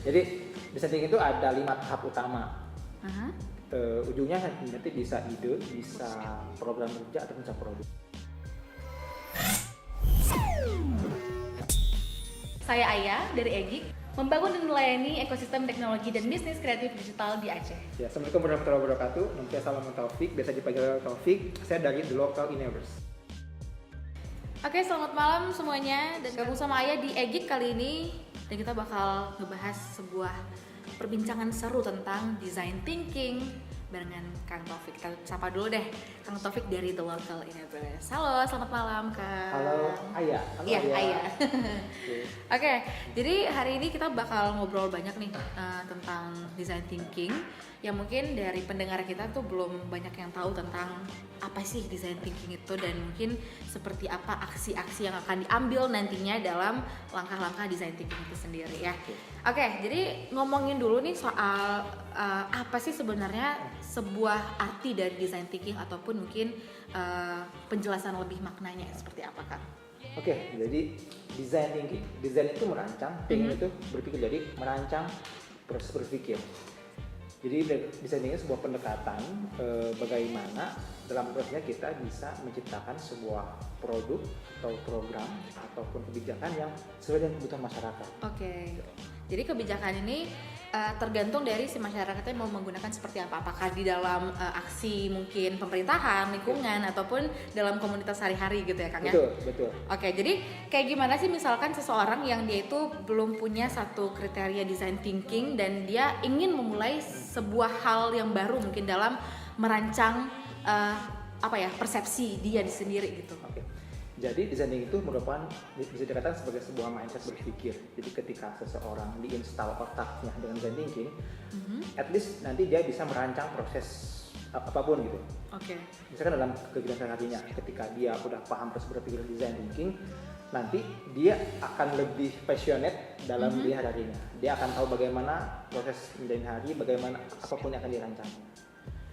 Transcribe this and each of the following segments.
Jadi desain thinking itu ada 5 tahap utama. Ujungnya nanti bisa ide, bisa program kerja atau bisa produk. Saya Aya dari EGIK, membangun dan melayani ekosistem teknologi dan bisnis kreatif digital di Aceh. Ya, Assalamualaikum warahmatullahi wabarakatuh. Nama saya Salaman Taufik, biasa dipanggil Taufik. Saya dari The Local Universe. Oke, selamat malam semuanya dan gabung sama Aya di EGIK kali ini. Dan kita bakal ngebahas sebuah perbincangan seru tentang design thinking barengan Kang Taufik. Kita sapa dulu deh, Kang Taufik dari The Local Universe. Halo, selamat malam Kang. Halo Aya. Halo Iya, Aya. Aya. Oke, jadi hari ini kita bakal ngobrol banyak nih tentang design thinking. Yang mungkin dari pendengar kita tuh belum banyak yang tahu tentang apa sih design thinking itu dan mungkin seperti apa aksi-aksi yang akan diambil nantinya dalam langkah-langkah design thinking itu sendiri ya. Oke, jadi ngomongin dulu nih soal apa sih sebenarnya sebuah arti dari design thinking ataupun mungkin penjelasan lebih maknanya seperti apa Kak? Oke, jadi design thinking. Design itu merancang, thinking itu berpikir, jadi merancang proses berpikir. Jadi design thinking sebuah pendekatan bagaimana dalam prosesnya kita bisa menciptakan sebuah produk atau program ataupun kebijakan yang sesuai dengan kebutuhan masyarakat. Oke. Jadi kebijakan ini tergantung dari si masyarakatnya mau menggunakan seperti apa. Apakah di dalam aksi mungkin pemerintahan, lingkungan ataupun dalam komunitas sehari-hari gitu ya Kang ya? Betul. Oke, jadi kayak gimana sih misalkan seseorang yang dia itu belum punya satu kriteria design thinking dan dia ingin memulai sebuah hal yang baru mungkin dalam merancang persepsi dia sendiri gitu. Oke. Jadi designing itu merupakan bisa dikatakan sebagai sebuah mindset berpikir. Jadi ketika seseorang diinstal otaknya dengan design thinking, at least nanti dia bisa merancang proses apapun gitu. Oke. Misalkan dalam kegiatan sehari-harinya, ketika dia udah paham proses berpikir design thinking, nanti dia akan lebih passionate dalam melihat harinya. Dia akan tahu bagaimana proses menjalani hari, bagaimana apapun yang akan dirancang.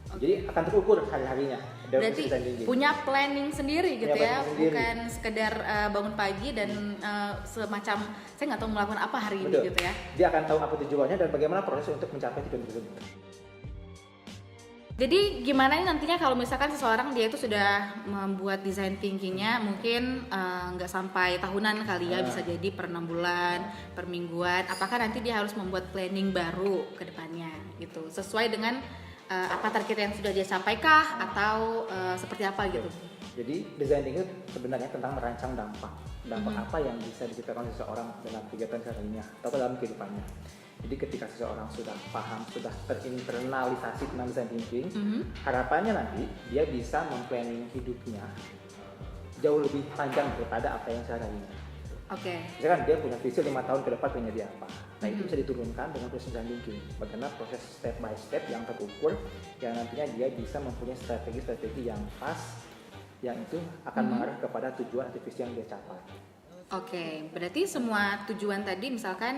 Jadi akan terukur hari-harinya. Berarti punya planning sendiri gitu ya, bukan sekedar bangun pagi dan semacam saya nggak tahu melakukan apa hari ini gitu ya. Dia akan tahu apa tujuannya dan bagaimana proses untuk mencapai tujuan tersebut. Jadi gimana nantinya kalau misalkan seseorang dia itu sudah membuat design thinkingnya mungkin nggak sampai tahunan kali ya, bisa jadi per 6 bulan, per mingguan. Apakah nanti dia harus membuat planning baru ke depannya gitu, sesuai dengan apa target yang sudah dia sampaikan atau seperti apa gitu? Jadi design thinking itu sebenarnya tentang merancang dampak apa yang bisa diciptakan seseorang dalam kegiatan seharinya atau dalam kehidupannya. Jadi ketika seseorang sudah paham, sudah terinternalisasi tentang design thinking, harapannya nanti dia bisa memplanning hidupnya jauh lebih panjang daripada apa yang sehari-harinya. Oke. Misalkan dia punya visi 5 tahun ke depan pengennya dia apa. Nah itu bisa diturunkan dengan proses design thinking. Bagaimana proses step by step yang terukur, yang nantinya dia bisa mempunyai strategi-strategi yang pas, yang itu akan mengarah kepada tujuan atau visi yang dia capai. Oke, berarti semua tujuan tadi misalkan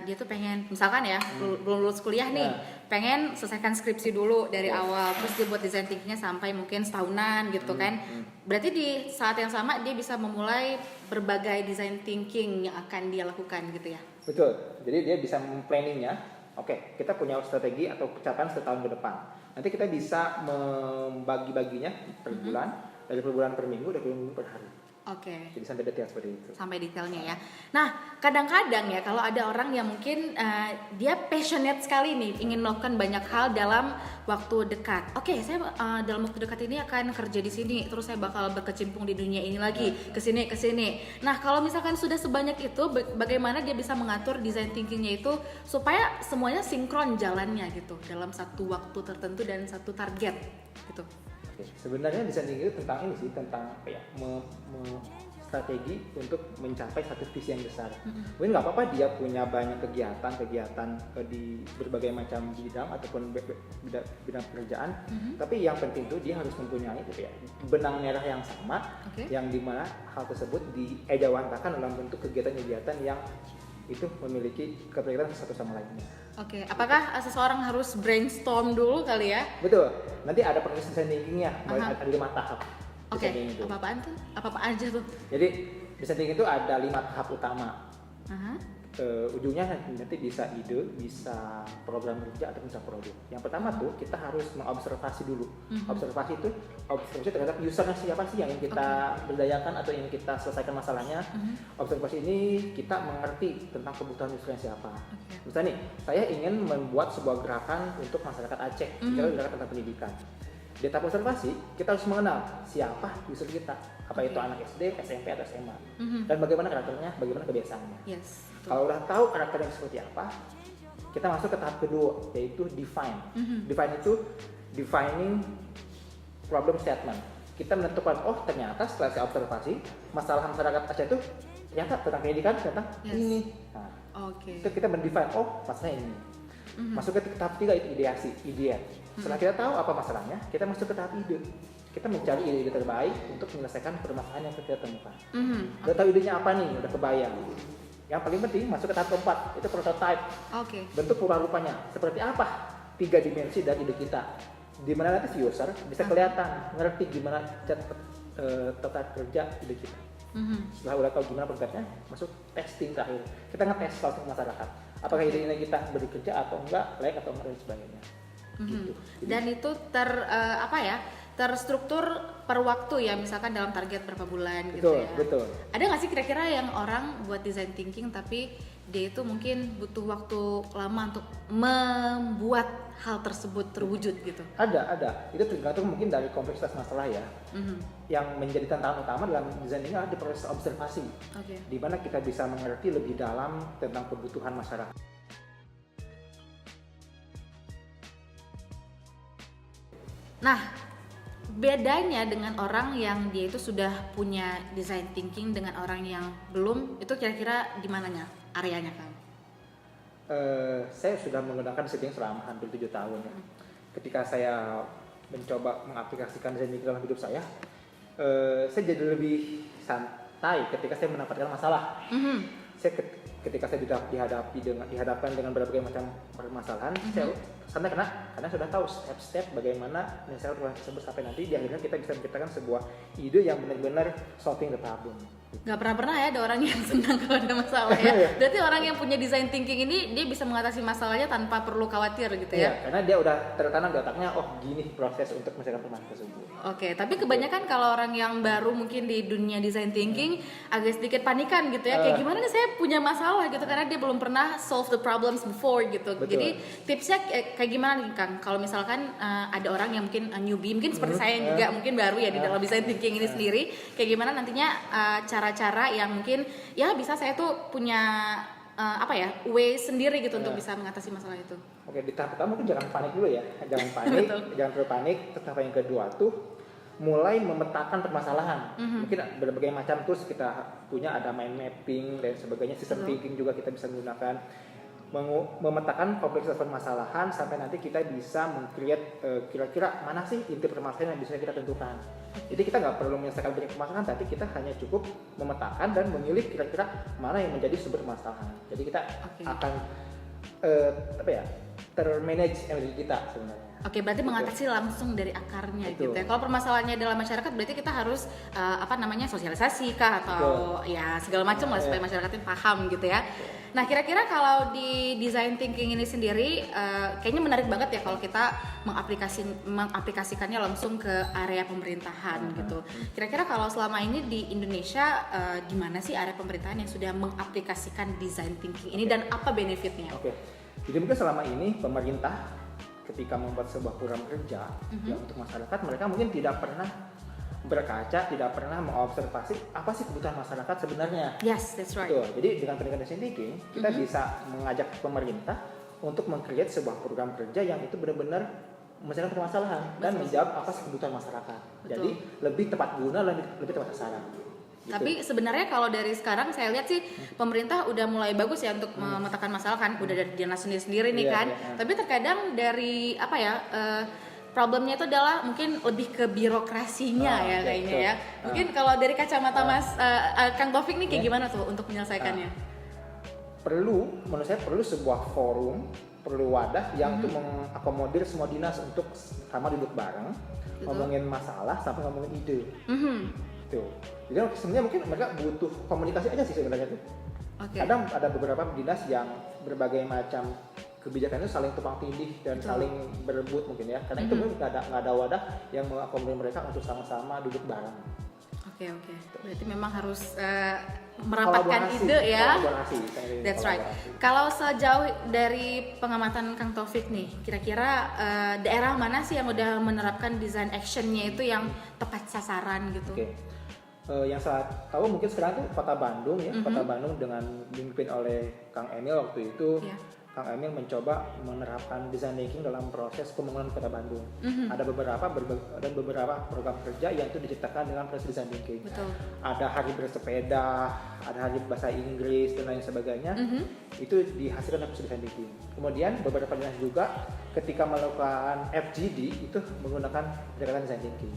dia tuh pengen, misalkan ya belum lulus kuliah nih, pengen selesaikan skripsi dulu dari awal, terus dia buat design thinkingnya sampai mungkin setahunan gitu kan. Berarti di saat yang sama dia bisa memulai berbagai design thinking yang akan dia lakukan gitu ya. Betul, jadi dia bisa memplanningnya. Oke, kita punya strategi atau pencapaian setahun ke depan. Nanti kita bisa membagi-baginya per bulan, dari per bulan per minggu, dari per minggu per hari. Oke. Jadi sampai detail seperti itu. Sampai detailnya ya. Nah, kadang-kadang ya kalau ada orang yang mungkin dia passionate sekali nih, ingin melakukan banyak hal dalam waktu dekat. Oke, saya dalam waktu dekat ini akan kerja di sini, terus saya bakal berkecimpung di dunia ini lagi, ke sini. Nah, kalau misalkan sudah sebanyak itu, bagaimana dia bisa mengatur design thinkingnya itu supaya semuanya sinkron jalannya gitu dalam satu waktu tertentu dan satu target gitu. Sebenarnya design thinking itu tentang ini sih, tentang apa ya, strategi untuk mencapai satu visi yang besar. Mungkin nggak apa-apa dia punya banyak kegiatan di berbagai macam bidang ataupun bidang pekerjaan, tapi yang penting itu dia harus mempunyai gitu ya, benang merah yang sama, yang dimana hal tersebut diejawantakan dalam bentuk kegiatan-kegiatan yang itu memiliki keterkaitan satu sama lainnya. Oke, apakah seseorang harus brainstorm dulu kali ya? Betul, nanti ada proses design thinkingnya, ada 5 tahap. Oke, apa-apaan tuh? Apa-apa aja tuh? Jadi design thinking itu ada 5 tahap utama. ujungnya nanti bisa ide, bisa program kerja atau bisa produk. Yang pertama tuh kita harus mengobservasi dulu. Observasi terhadap usernya siapa sih yang ingin kita berdayakan atau ingin kita selesaikan masalahnya. Observasi ini kita mengerti tentang kebutuhan usernya siapa. Misalnya nih, saya ingin membuat sebuah gerakan untuk masyarakat Aceh, gerakan tentang pendidikan. Di tahap observasi, kita harus mengenal siapa user kita, apa itu anak SD, SMP, atau SMA, dan bagaimana karakternya, bagaimana kebiasaannya. Kalau udah tahu karakternya seperti apa, kita masuk ke tahap kedua, yaitu define. Define itu defining problem statement. Kita menentukan, oh ternyata setelah saya observasi, masalah masyarakat Aceh itu ternyata tentang pendidikan, tentang ini. Nah, itu kita mendefine, oh masalahnya ini. Masuk ke tahap 3 itu ideasi, ideate. Setelah kita tahu apa masalahnya, kita masuk ke tahap ide. Kita mencari ide-ide terbaik untuk menyelesaikan permasalahan yang kita temukan. Udah tahu idenya apa nih, udah kebayang. Yang paling penting masuk ke tahap keempat, itu prototype. Bentuk pura-rupanya, seperti apa 3 dimensi dari ide kita. Di mana nanti si user bisa kelihatan, ngerti gimana tata kerja ide kita. Setelah udah tahu gimana prototype-nya, masuk testing terakhir. Kita ngetes langsung ke masyarakat. Apakah ide ini kita bekerja atau enggak, layak atau enggak dan sebagainya. Gitu. Dan itu terstruktur per waktu ya, misalkan dalam target berapa bulan gitu ya. Betul. Ada nggak sih kira-kira yang orang buat design thinking tapi dia itu mungkin butuh waktu lama untuk membuat hal tersebut terwujud gitu? Ada. Itu tergantung mungkin dari kompleksitas masalah ya. Yang menjadi tantangan utama dalam desain ini adalah di proses observasi. Di mana kita bisa mengerti lebih dalam tentang kebutuhan masyarakat. Nah, bedanya dengan orang yang dia itu sudah punya design thinking dengan orang yang belum, itu kira-kira di mananya areanya kan? Saya sudah menggunakan design selama hampir 7 tahun ya. Ketika saya mencoba mengaplikasikan design thinking dalam hidup saya jadi lebih santai ketika saya mendapatkan masalah. Ketika saya dihadapkan dengan berbagai macam permasalahan, saya santai karena sudah tahu step-step bagaimana menyelesaikan permasalahan tersebut sampai nanti di akhirnya kita bisa menciptakan sebuah ide yang benar-benar solving the problem. Gak pernah ya ada orang yang senang kalau ada masalah ya. Berarti orang yang punya design thinking ini dia bisa mengatasi masalahnya tanpa perlu khawatir gitu ya? Iya, karena dia udah tertanam di otaknya, oh gini proses untuk menyelesaikan permasalahan tersebut. Tapi kebanyakan kalau orang yang baru mungkin di dunia design thinking agak sedikit panikan gitu ya, kayak gimana nih saya punya masalah gitu karena dia belum pernah solve the problems before gitu. Betul. Jadi tipsnya kayak gimana nih Kang? Kalau misalkan ada orang yang mungkin newbie, mungkin seperti saya yang juga mungkin baru ya di dalam design thinking ini sendiri, kayak gimana nantinya cara-cara yang mungkin ya bisa saya tuh punya way sendiri gitu untuk bisa mengatasi masalah itu. Oke, di tahap pertama mungkin jangan panik dulu ya, jangan panik, jangan terlalu panik. Tahap yang kedua tuh mulai memetakan permasalahan. Mungkin berbagai macam tools kita punya, ada mind mapping dan sebagainya, system thinking juga kita bisa menggunakan. Memetakan kompleksitas permasalahan sampai nanti kita bisa meng-create kira-kira mana sih inti permasalahan yang bisa kita tentukan. Jadi kita nggak perlu menyelesaikan banyak permasalahan, tapi kita hanya cukup memetakan dan memilih kira-kira mana yang menjadi sumber permasalahan. Jadi kita akan termanage energi kita sebenarnya. Berarti mengatasi langsung dari akarnya gitu ya. Kalau permasalahannya dalam masyarakat berarti kita harus sosialisasi kah atau ya segala macam lah supaya masyarakat itu paham gitu ya. Nah, kira-kira kalau di design thinking ini sendiri kayaknya menarik banget ya kalau kita mengaplikasikannya langsung ke area pemerintahan gitu. Kira-kira kalau selama ini di Indonesia gimana sih area pemerintahan yang sudah mengaplikasikan design thinking ini dan apa benefitnya? Jadi mungkin selama ini pemerintah ketika membuat sebuah program kerja untuk masyarakat, mereka mungkin tidak pernah berkaca, tidak pernah mengobservasi apa sih kebutuhan masyarakat sebenarnya. Yes, that's right. Jadi dengan pendidikan design thinking, kita bisa mengajak pemerintah untuk meng-create sebuah program kerja yang itu benar-benar menyelesaikan permasalahan dan menjawab apa sih kebutuhan masyarakat. Jadi lebih tepat guna, lebih tepat sasaran. Tapi sebenarnya kalau dari sekarang saya lihat sih pemerintah udah mulai bagus ya untuk memetakan masalah kan, udah dari dinas sendiri nih kan. Tapi terkadang dari problemnya itu adalah mungkin lebih ke birokrasinya kayaknya ya. Mungkin kalau dari kacamata Mas Kang Taufik nih kayak gimana tuh untuk menyelesaikannya? Menurut saya perlu sebuah forum, perlu wadah yang tuh mengakomodir semua dinas untuk sama duduk bareng, ngomongin masalah sampai ngomongin ide. Tuh. Jadi sebenarnya mungkin mereka butuh komunikasi aja sih sebenarnya tuh. Kadang ada beberapa dinas yang berbagai macam kebijakan itu saling tumpang tindih dan saling berebut mungkin ya. Karena itu nggak ada wadah yang mengakomodir mereka untuk sama-sama duduk bareng. Oke. Berarti memang harus merapatkan ide ya. That's right. Kalau sejauh dari pengamatan Kang Taufik nih, kira-kira daerah mana sih yang udah menerapkan design actionnya itu yang tepat sasaran gitu? Yang saya tahu mungkin sekarang tuh Kota Bandung ya. Kota Bandung dengan dipimpin oleh Kang Emil waktu itu. Kang Emil mencoba menerapkan design thinking dalam proses pembangunan Kota Bandung. Ada beberapa program kerja yang itu diciptakan dengan proses design thinking. Betul. Ada hari bersepeda, ada hari bahasa Inggris dan lain sebagainya. Itu dihasilkan dari proses design thinking. Kemudian beberapa dinas juga ketika melakukan FGD itu menggunakan pendekatan design thinking.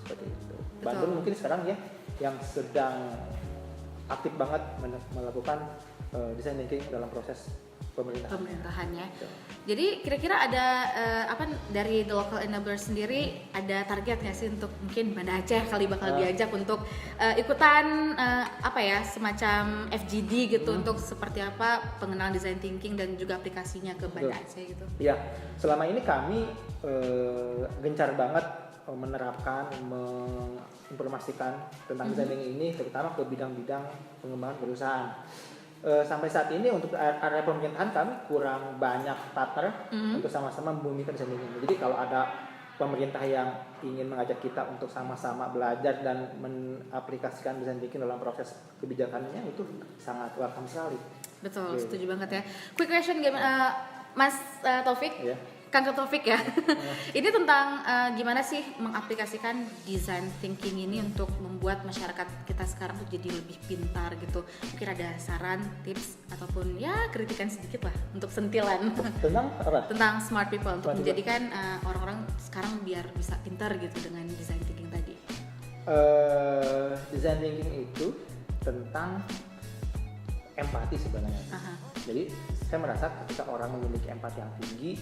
Seperti itu. Betul. Bandung mungkin sekarang ya yang sedang aktif banget melakukan design thinking dalam proses pemerintahannya. Jadi kira-kira ada dari The Local Enabler sendiri ada target nggak sih untuk mungkin Banda Aceh kali bakal diajak untuk ikutan semacam FGD gitu untuk seperti apa pengenalan design thinking dan juga aplikasinya ke Banda Aceh gitu. Iya, selama ini kami gencar banget menerapkan, menginformasikan tentang design thinking ini terutama ke bidang-bidang pengembangan perusahaan. Sampai saat ini untuk area pemerintahan kami kurang banyak partner untuk sama-sama membumikan design thinking. Jadi kalau ada pemerintah yang ingin mengajak kita untuk sama-sama belajar dan mengaplikasikan design thinking dalam proses kebijakannya itu sangat welcome sekali. Betul, setuju banget ya. Quick question Mas Taufik. Yeah. Kang Taufik ya. Ini tentang gimana sih mengaplikasikan design thinking ini untuk membuat masyarakat kita sekarang tuh jadi lebih pintar gitu. Mungkin ada saran, tips ataupun ya kritikan sedikit lah untuk sentilan tentang apa? Tentang smart people untuk menjadikan orang-orang sekarang biar bisa pintar gitu dengan design thinking tadi. Design thinking itu tentang empati sebenarnya. Jadi saya merasa ketika orang memiliki empati yang tinggi,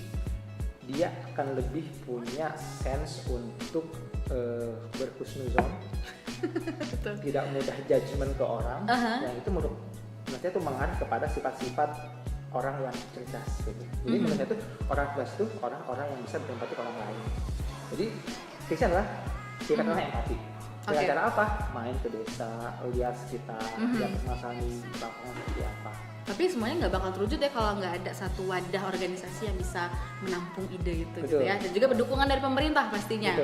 dia akan lebih punya sense untuk berhusnuzon, tidak mudah judgement ke orang, yang itu menurut saya itu mengarah kepada sifat-sifat orang yang cerdas. Gitu. Jadi menurut saya itu orang cerdas itu orang-orang yang bisa berempati ke orang lain. Jadi tipsnya adalah kita empati. Dengan cara apa? Main ke desa, lihat sekitar, lihat permasalahan di lapangan seperti apa. Tapi semuanya nggak bakal terwujud ya kalau nggak ada satu wadah organisasi yang bisa menampung ide itu gitu ya, dan juga pendukungan dari pemerintah pastinya.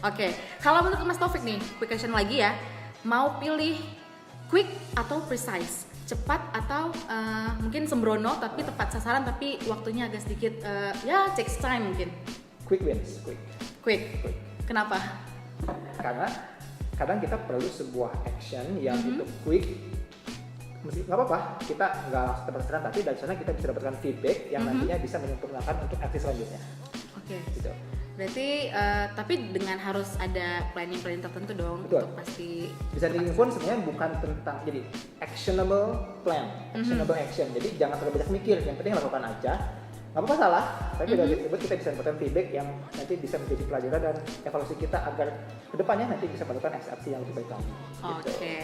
Oke, kalau menurut Mas Taufik nih, quick question lagi ya, mau pilih quick atau precise, cepat atau mungkin sembrono tapi tepat sasaran tapi waktunya agak sedikit takes time mungkin. Quick wins, quick. Kenapa? Karena kadang kita perlu sebuah action yang itu quick. Nggak apa-apa, kita nggak langsung tepat sasaran, tapi dari sana kita bisa dapatkan feedback yang nantinya bisa menyempurnakan untuk aksi selanjutnya. Gitu. Berarti tapi dengan harus ada planning tertentu dong. Betul. Untuk pasti. Design thinking pun sebenarnya bukan tentang jadi actionable plan, actionable action. Jadi jangan terlalu banyak mikir, yang penting lakukan aja. Nggak apa-apa salah, tapi dari tersebut kita bisa mendapatkan feedback yang nanti bisa menjadi pelajaran dan evaluasi kita agar kedepannya nanti bisa melakukan aksi yang lebih baik lagi. Oke.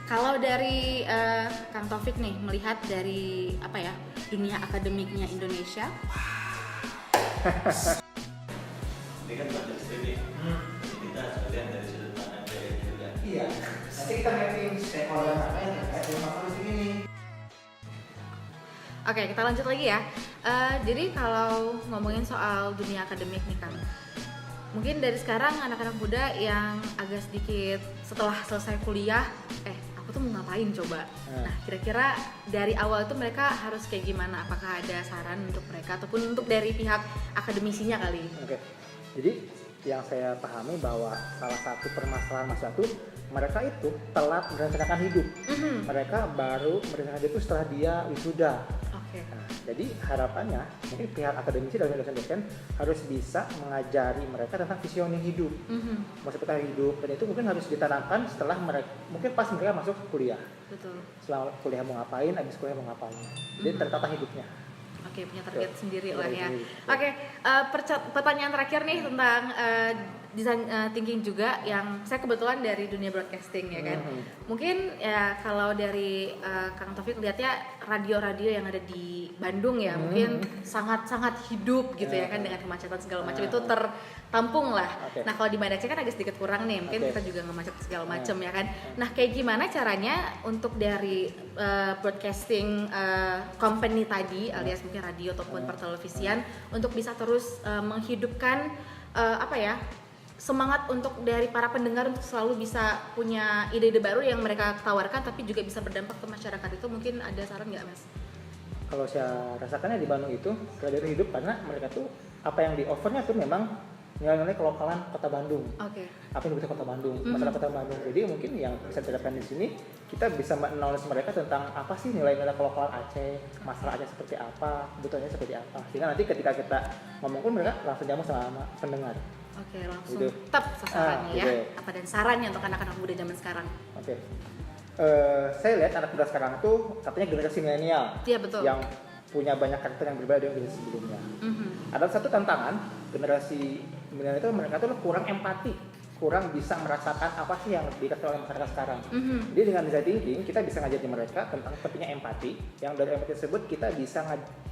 Kalau dari Kang Taufik nih melihat dari dunia akademiknya Indonesia. Ini kan baca skrip kita sekalian dari sudut pandang dari juga. Iya. Nanti kita mapping stakeholder apa yang terkait dengan masalah ini. Oke, kita lanjut lagi ya. Jadi kalau ngomongin soal dunia akademik nih Kang, mungkin dari sekarang anak-anak muda yang agak sedikit setelah selesai kuliah, aku tuh mau ngapain coba? Nah, kira-kira dari awal itu mereka harus kayak gimana? Apakah ada saran untuk mereka ataupun untuk dari pihak akademisinya kali? Oke. Jadi yang saya pahami bahwa salah satu permasalahan masa itu mereka itu telat merencanakan hidup. Mereka baru merencanakan hidup itu setelah dia wisuda. Nah, jadi harapannya mungkin pihak akademisi dan dosen-dosen harus bisa mengajari mereka tentang visioning hidup, masa depan hidup, dan itu mungkin harus ditanamkan setelah mereka mungkin pas mereka masuk kuliah. Betul. Setelah kuliah mau ngapain, habis kuliah mau ngapain. Jadi tertata hidupnya. Oke, punya target sendiri lah ya. Oke, pertanyaan terakhir nih tentang design thinking juga yang saya kebetulan dari dunia broadcasting ya kan. Mungkin ya kalau dari Kang Taufik lihatnya radio-radio yang ada di Bandung ya mungkin sangat-sangat hidup gitu ya kan, dengan kemacetan segala macam itu tertampung lah. Nah kalau di Banda Aceh kan agak sedikit kurang nih, mungkin kita juga nggak macet segala macam ya kan. Nah kayak gimana caranya untuk dari broadcasting company tadi alias mungkin radio ataupun pertelevisian untuk bisa terus menghidupkan semangat untuk dari para pendengar untuk selalu bisa punya ide-ide baru yang mereka tawarkan tapi juga bisa berdampak ke masyarakat, itu mungkin ada saran nggak Mas? Kalau saya rasakannya di Bandung itu radio hidup karena mereka tuh apa yang di offernya tuh memang nilai-nilai kelokalan kota Bandung. Apa yang bisa kota Bandung, masalah kota Bandung. Jadi mungkin yang bisa diterapkan di sini kita bisa knowledge mereka tentang apa sih nilai-nilai kelokalan Aceh, masalah Aceh seperti apa, kebutuhannya seperti apa. Sehingga nanti ketika kita ngomong pun mereka langsung nyambung sama pendengar. Langsung gitu. tetap sasarannya ya. Gitu. Apa dan sarannya untuk anak-anak muda zaman sekarang? Saya lihat anak muda sekarang tuh katanya generasi milenial. Iya betul. Yang punya banyak karakter yang berbeda dengan generasi sebelumnya. Ada satu tantangan generasi milenial itu mereka tuh kurang empati, kurang bisa merasakan apa sih yang dirasakan oleh masyarakat sekarang. Jadi dengan design thinking kita bisa ngajarin mereka tentang pentingnya empati. Yang dari empati tersebut kita bisa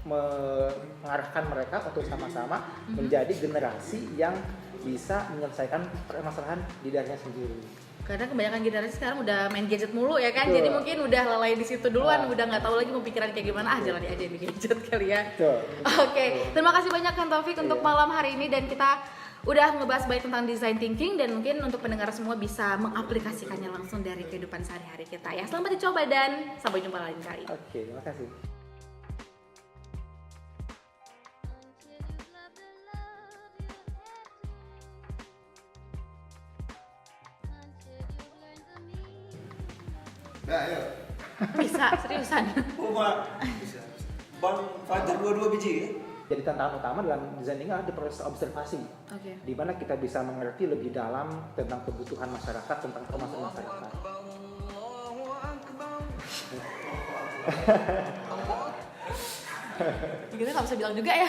mengarahkan mereka untuk sama-sama menjadi generasi yang bisa menyelesaikan permasalahan di daerahnya sendiri. Karena kebanyakan generasi sekarang udah main gadget mulu ya kan, jadi mungkin udah lalai di situ duluan, udah nggak tahu lagi mau pikiran kayak gimana, jalani aja di gadget kali ya. Oke, terima kasih banyak Kang Taufik untuk malam hari ini, dan kita udah ngebahas baik tentang design thinking dan mungkin untuk pendengar semua bisa mengaplikasikannya langsung dari kehidupan sehari-hari kita ya. Selamat dicoba dan sampai jumpa lain kali. Oke, terima kasih. Nah, ayo. Bisa, seriusan. Bisa. Ban Fajar 22 biji ya? Jadi tantangan utama dalam design thinking adalah di proses observasi, di mana kita bisa mengerti lebih dalam tentang kebutuhan masyarakat, tentang permasalahan masyarakat. Kita nggak bisa bilang juga ya.